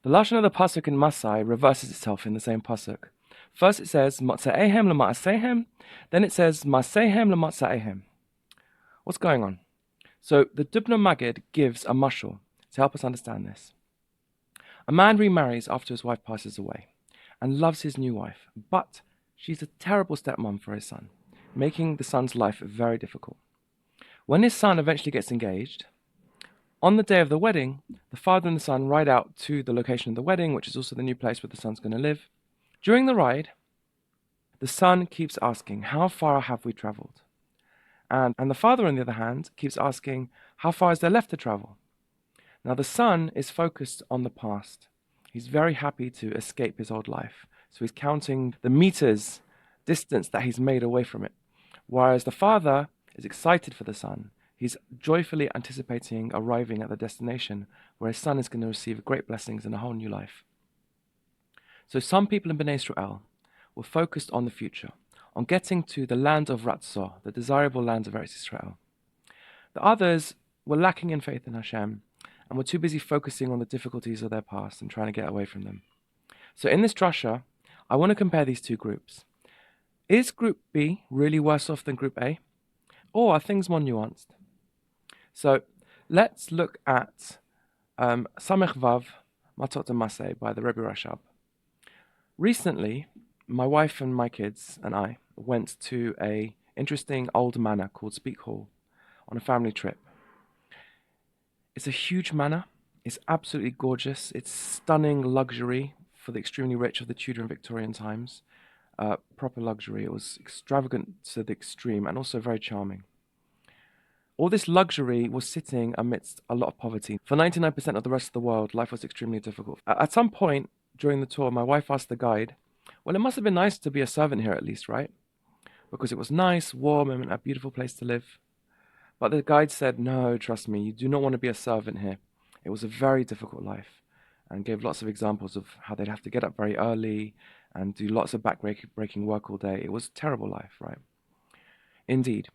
The lashon of the pasuk in Masai reverses itself in the same pasuk. First it says Matza'ehem lema'asehem, then it says Masehem lematza'ehem. What's going on? So the Dubno Maggid gives a mashal to help us understand this. A man remarries after his wife passes away and loves his new wife, but she's a terrible stepmom for his son, making the son's life very difficult. When his son eventually gets engaged, on the day of the wedding, the father and the son ride out to the location of the wedding, which is also the new place where the son's going to live. During the ride, the son keeps asking, how far have we traveled? And the father, on the other hand, keeps asking, how far is there left to travel? Now, the son is focused on the past. He's very happy to escape his old life. So he's counting the meters distance that he's made away from it. Whereas the father is excited for the son. He's joyfully anticipating arriving at the destination where his son is going to receive great blessings and a whole new life. So some people in Bnei Israel were focused on the future, on getting to the land of Ratzah, the desirable land of Eretz Israel. The others were lacking in faith in Hashem and were too busy focusing on the difficulties of their past and trying to get away from them. So in this drasha, I want to compare these two groups. Is Group B really worse off than Group A? Or are things more nuanced? So let's look at Samech Vav, Mattot and Masai by the Rebbe Rashab. Recently, my wife and my kids and I went to a interesting old manor called Speak Hall on a family trip. It's a huge manor. It's absolutely gorgeous. It's stunning luxury for the extremely rich of the Tudor and Victorian times. Proper luxury. It was extravagant to the extreme and also very charming. All this luxury was sitting amidst a lot of poverty. For 99% of the rest of the world, life was extremely difficult. At some point during the tour, my wife asked the guide, well, it must have been nice to be a servant here at least, right? Because it was nice, warm, and a beautiful place to live. But the guide said, no, trust me, you do not want to be a servant here. It was a very difficult life, and gave lots of examples of how they'd have to get up very early and do lots of back-breaking work all day. It was a terrible life, right? Indeed.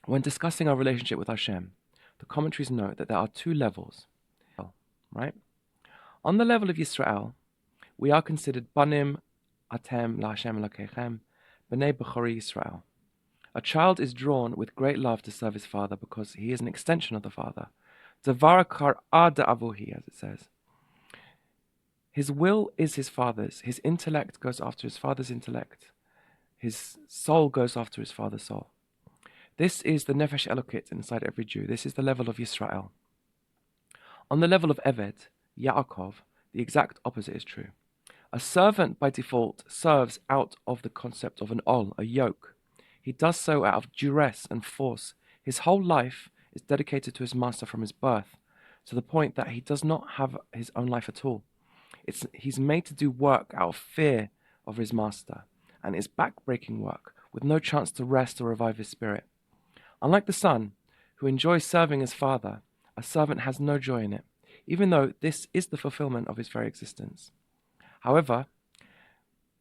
When discussing our relationship with Hashem, the commentaries note that there are two levels, right? On the level of Yisrael, we are considered banim atem la Hashem elokechem, b'nei bechori Yisrael. A child is drawn with great love to serve his father because he is an extension of the father. Davar kar'a da'avuhi, as it says. His will is his father's. His intellect goes after his father's intellect. His soul goes after his father's soul. This is the nefesh elokit inside every Jew. This is the level of Yisrael. On the level of Eved, Yaakov, the exact opposite is true. A servant by default serves out of the concept of an ol, a yoke. He does so out of duress and force. His whole life is dedicated to his master from his birth, to the point that he does not have his own life at all. He's made to do work out of fear of his master, and it's back-breaking work, with no chance to rest or revive his spirit. Unlike the son, who enjoys serving his father, a servant has no joy in it, even though this is the fulfillment of his very existence. However,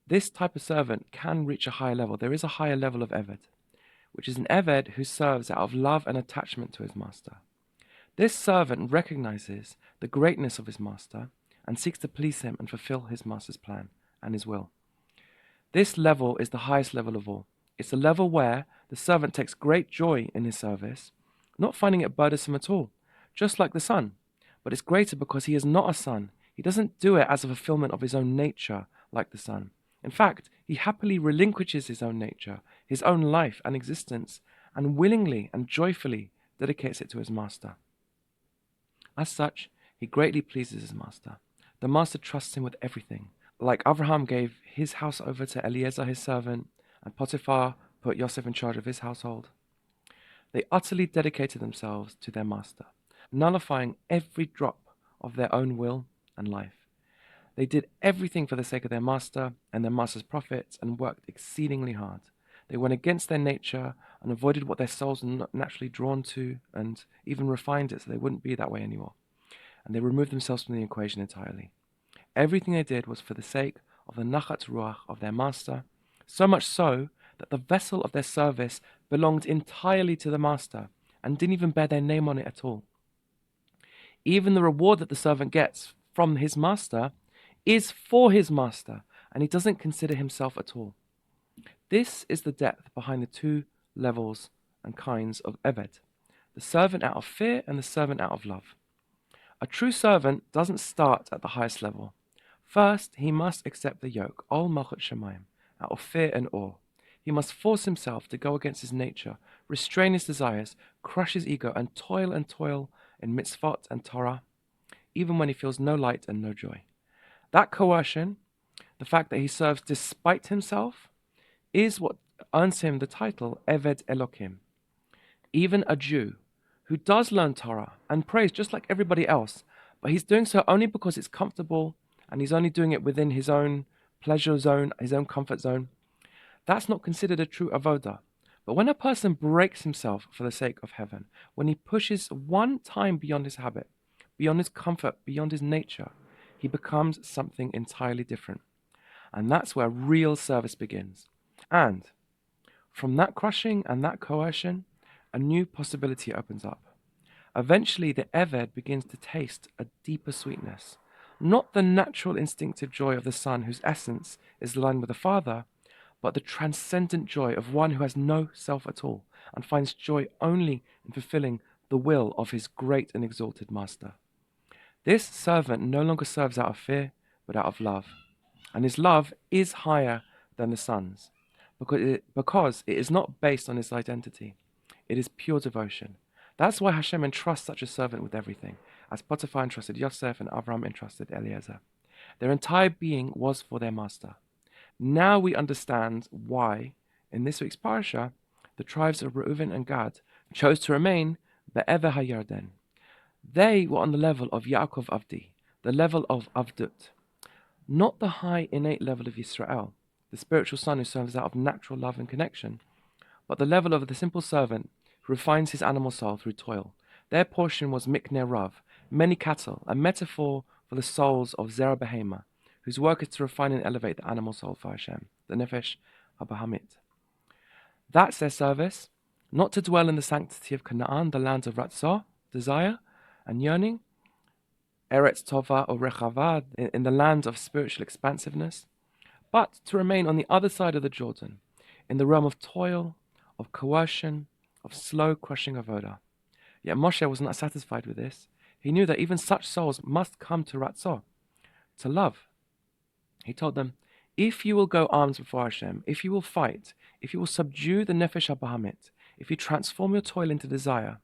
this type of servant can reach a higher level. There is a higher level of Eved, which is an Eved who serves out of love and attachment to his master. This servant recognizes the greatness of his master and seeks to please him and fulfill his master's plan and his will. This level is the highest level of all. It's a level where the servant takes great joy in his service, not finding it burdensome at all, just like the son. But it's greater because he is not a son. He doesn't do it as a fulfillment of his own nature like the son. In fact, he happily relinquishes his own nature, his own life and existence, and willingly and joyfully dedicates it to his master. As such, he greatly pleases his master. The master trusts him with everything. Like Abraham gave his house over to Eliezer, his servant, and Potiphar put Yosef in charge of his household. They utterly dedicated themselves to their master, nullifying every drop of their own will and life. They did everything for the sake of their master and their master's profits and worked exceedingly hard. They went against their nature and avoided what their souls were naturally drawn to and even refined it so they wouldn't be that way anymore. And they removed themselves from the equation entirely. Everything they did was for the sake of the nachat ruach of their master, so much so that the vessel of their service belonged entirely to the master and didn't even bear their name on it at all. Even the reward that the servant gets from his master is for his master, and he doesn't consider himself at all. This is the depth behind the two levels and kinds of Eved, the servant out of fear and the servant out of love. A true servant doesn't start at the highest level. First, he must accept the yoke, Ol Malchut Shemayim, out of fear and awe. He must force himself to go against his nature, restrain his desires, crush his ego, and toil in mitzvot and Torah, even when he feels no light and no joy. That coercion, the fact that he serves despite himself, is what earns him the title Eved Elokim. Even a Jew who does learn Torah and prays just like everybody else, but he's doing so only because it's comfortable and he's only doing it within his own pleasure zone, his own comfort zone, that's not considered a true avodah. But when a person breaks himself for the sake of heaven, when he pushes one time beyond his habit, beyond his comfort, beyond his nature, he becomes something entirely different. And that's where real service begins. And from that crushing and that coercion, a new possibility opens up. Eventually, the Eved begins to taste a deeper sweetness, not the natural instinctive joy of the son whose essence is aligned with the father, but the transcendent joy of one who has no self at all and finds joy only in fulfilling the will of his great and exalted master. This servant no longer serves out of fear, but out of love. And his love is higher than the son's, because it is not based on his identity. It is pure devotion. That's why Hashem entrusts such a servant with everything, as Potiphar entrusted Yosef and Avram entrusted Eliezer. Their entire being was for their master. Now we understand why, in this week's parasha, the tribes of Reuven and Gad chose to remain Be'ever HaYarden. They were on the level of Yaakov Avdi, the level of Avdut, not the high innate level of Yisrael, the spiritual son who serves out of natural love and connection, but the level of the simple servant who refines his animal soul through toil. Their portion was Mikneh Rav, many cattle, a metaphor for the souls of Zerah Behema, whose work is to refine and elevate the animal soul for Hashem, the Nefesh HaBahamit. That's their service, not to dwell in the sanctity of Canaan, the land of Ratzah, desire and yearning, Eretz Tova or Rechava, in the land of spiritual expansiveness, but to remain on the other side of the Jordan, in the realm of toil, of coercion, of slow crushing avodah. Yet Moshe was not satisfied with this. He knew that even such souls must come to Ratzah, to love. He told them, if you will go armed before Hashem, if you will fight, if you will subdue the Nefesh HaBahamit, if you transform your toil into desire,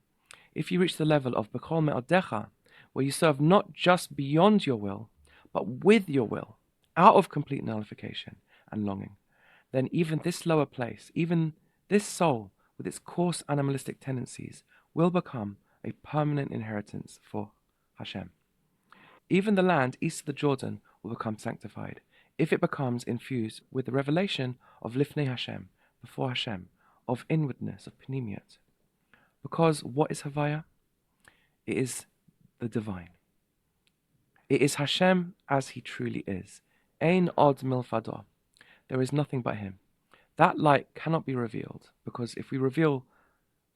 if you reach the level of Bechol Me'odecha, where you serve not just beyond your will, but with your will, out of complete nullification and longing, then even this lower place, even this soul with its coarse animalistic tendencies, will become a permanent inheritance for Hashem. Even the land east of the Jordan will become sanctified, if it becomes infused with the revelation of Lifnei Hashem, before Hashem, of inwardness, of Pnimiyat. Because what is Havaya? It is the divine. It is Hashem as he truly is. Ein od milfado. There is nothing but him. That light cannot be revealed, because if we reveal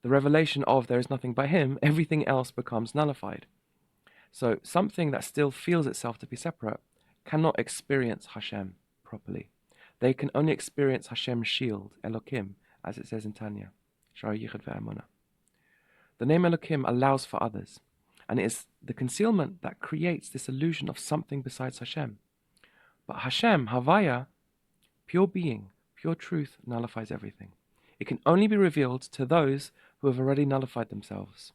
the revelation of there is nothing but him, everything else becomes nullified. So something that still feels itself to be separate cannot experience Hashem properly. They can only experience Hashem's shield, Elokim, as it says in Tanya. Shara Yichud ve'emunah. The name Elokim allows for others, and it is the concealment that creates this illusion of something besides Hashem. But Hashem, Havaya, pure being, pure truth, nullifies everything. It can only be revealed to those who have already nullified themselves.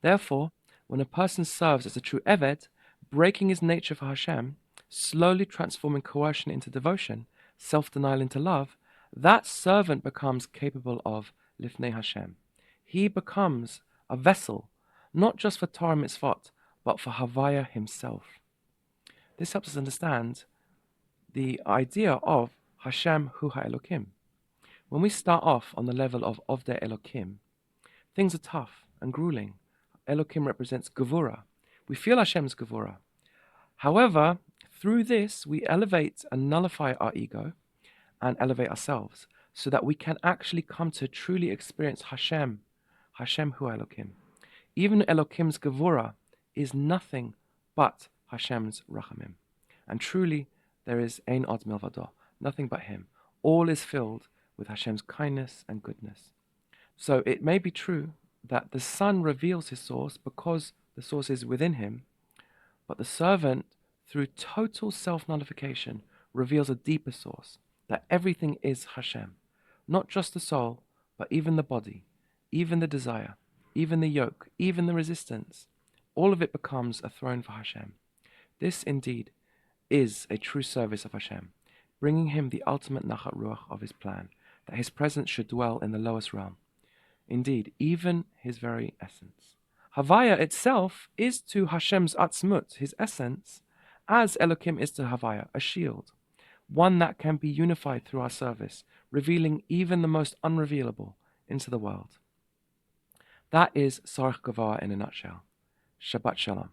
Therefore, when a person serves as a true Eved, breaking his nature for Hashem, slowly transforming coercion into devotion, self-denial into love, that servant becomes capable of Lifnei Hashem. He becomes a vessel, not just for Torah mitzvot, but for Havaya himself. This helps us understand the idea of Hashem Hu HaElokim. When we start off on the level of Ovdei Elokim, things are tough and grueling. Elokim represents Gevura. We feel Hashem's Gevura. However, through this, we elevate and nullify our ego and elevate ourselves so that we can actually come to truly experience Hashem Hu Elokim. Even Elokim's Gevura is nothing but Hashem's rachamim. And truly, there is ein od milvado, nothing but Him. All is filled with Hashem's kindness and goodness. So it may be true that the Son reveals his source because the source is within him, but the servant, through total self-nullification, reveals a deeper source, that everything is Hashem, not just the soul, but even the body, even the desire, even the yoke, even the resistance. All of it becomes a throne for Hashem. This indeed is a true service of Hashem, bringing him the ultimate nachat ruach of his plan, that his presence should dwell in the lowest realm. Indeed, even his very essence. Havaya itself is to Hashem's atzmut, his essence, as Elokim is to Havaya, a shield, one that can be unified through our service, revealing even the most unrevealable into the world. That is Sarach Gavah in a nutshell. Shabbat Shalom.